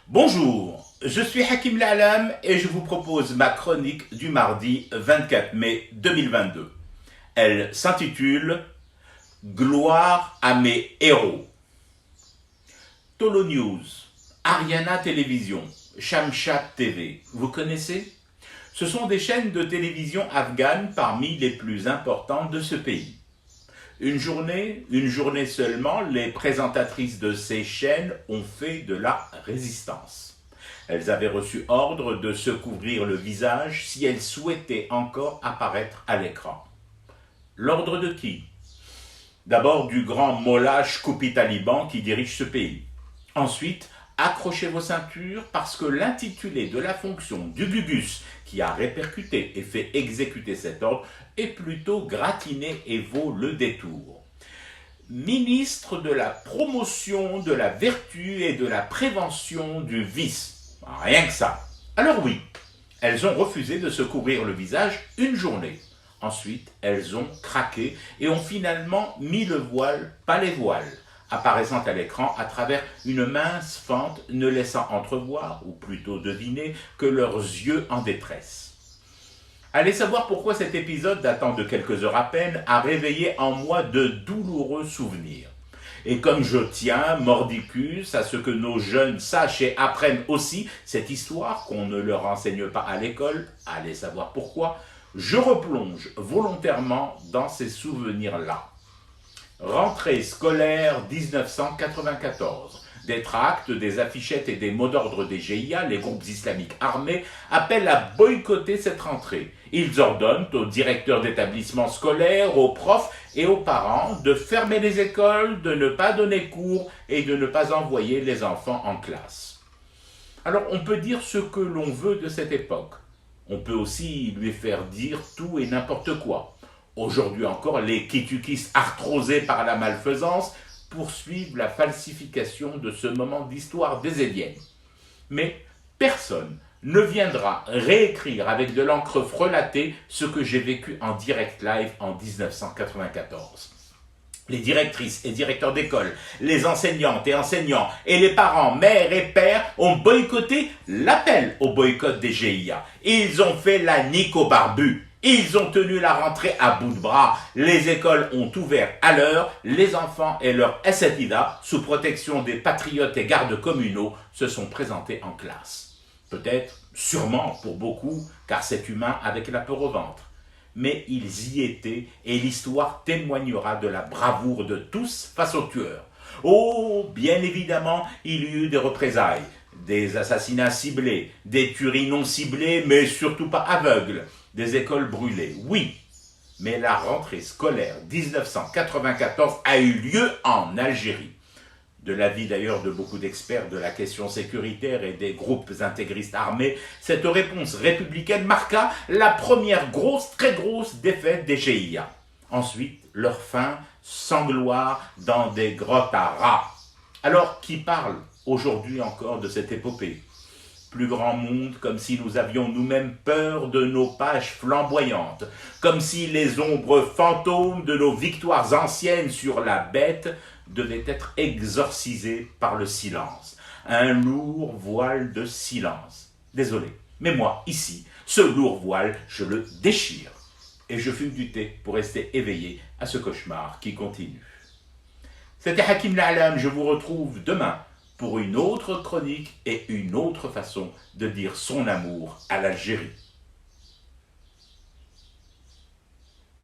Bonjour, je suis Hakim La'alam et je vous propose ma chronique du mardi 24 mai 2022. Elle s'intitule Gloire à mes héros. Tolo News, Ariana Télévision, Shamshat TV, vous connaissez? Ce sont des chaînes de télévision afghanes parmi les plus importantes de ce pays. Une journée seulement, les présentatrices de ces chaînes ont fait de la résistance. Elles avaient reçu ordre de se couvrir le visage si elles souhaitaient encore apparaître à l'écran. L'ordre de qui? D'abord du grand mollah Choupi Taliban qui dirige ce pays. Ensuite, accrochez vos ceintures parce que l'intitulé de la fonction du Gugus qui a répercuté et fait exécuter cet ordre est plutôt gratiné et vaut le détour. Ministre de la promotion de la vertu et de la prévention du vice. Rien que ça. Alors oui, elles ont refusé de se couvrir le visage une journée. Ensuite, elles ont craqué et ont finalement mis le voile, pas les voiles, apparaissant à l'écran à travers une mince fente ne laissant entrevoir, ou plutôt deviner, que leurs yeux en détresse. Allez savoir pourquoi cet épisode, datant de quelques heures à peine, a réveillé en moi de douloureux souvenirs. Et comme je tiens, mordicus, à ce que nos jeunes sachent et apprennent aussi cette histoire qu'on ne leur enseigne pas à l'école, allez savoir pourquoi, je replonge volontairement dans ces souvenirs-là. Rentrée scolaire 1994. Des tracts, des affichettes et des mots d'ordre des GIA, les groupes islamiques armés, appellent à boycotter cette rentrée. Ils ordonnent aux directeurs d'établissements scolaires, aux profs et aux parents de fermer les écoles, de ne pas donner cours et de ne pas envoyer les enfants en classe. Alors on peut dire ce que l'on veut de cette époque. On peut aussi lui faire dire tout et n'importe quoi. Aujourd'hui encore, les kitukis arthrosés par la malfaisance poursuivent la falsification de ce moment d'histoire désélienne. Mais personne ne viendra réécrire avec de l'encre frelatée ce que j'ai vécu en direct live en 1994. Les directrices et directeurs d'école, les enseignantes et enseignants et les parents, mères et pères ont boycotté l'appel au boycott des GIA. Ils ont fait la nique aux barbus. Ils ont tenu la rentrée à bout de bras. Les écoles ont ouvert à l'heure. Les enfants et leurs SFIDA, sous protection des patriotes et gardes communaux, se sont présentés en classe. Peut-être, sûrement pour beaucoup, car c'est humain avec la peur au ventre. Mais ils y étaient et l'histoire témoignera de la bravoure de tous face aux tueurs. Oh, bien évidemment, il y eut des représailles, des assassinats ciblés, des tueries non ciblées mais surtout pas aveugles, des écoles brûlées, oui. Mais la rentrée scolaire 1994 a eu lieu en Algérie. De l'avis d'ailleurs de beaucoup d'experts de la question sécuritaire et des groupes intégristes armés, cette réponse républicaine marqua la première très grosse défaite des GIA. Ensuite, leur fin sans gloire dans des grottes à rats. Alors, qui parle aujourd'hui encore de cette épopée? Plus grand monde, comme si nous avions nous-mêmes peur de nos pages flamboyantes, comme si les ombres fantômes de nos victoires anciennes sur la bête devaient être exorcisées par le silence. Un lourd voile de silence. Désolé, mais moi, ici, ce lourd voile, je le déchire. Et je fume du thé pour rester éveillé à ce cauchemar qui continue. C'était Hakim La'alam, je vous retrouve demain pour une autre chronique et une autre façon de dire son amour à l'Algérie.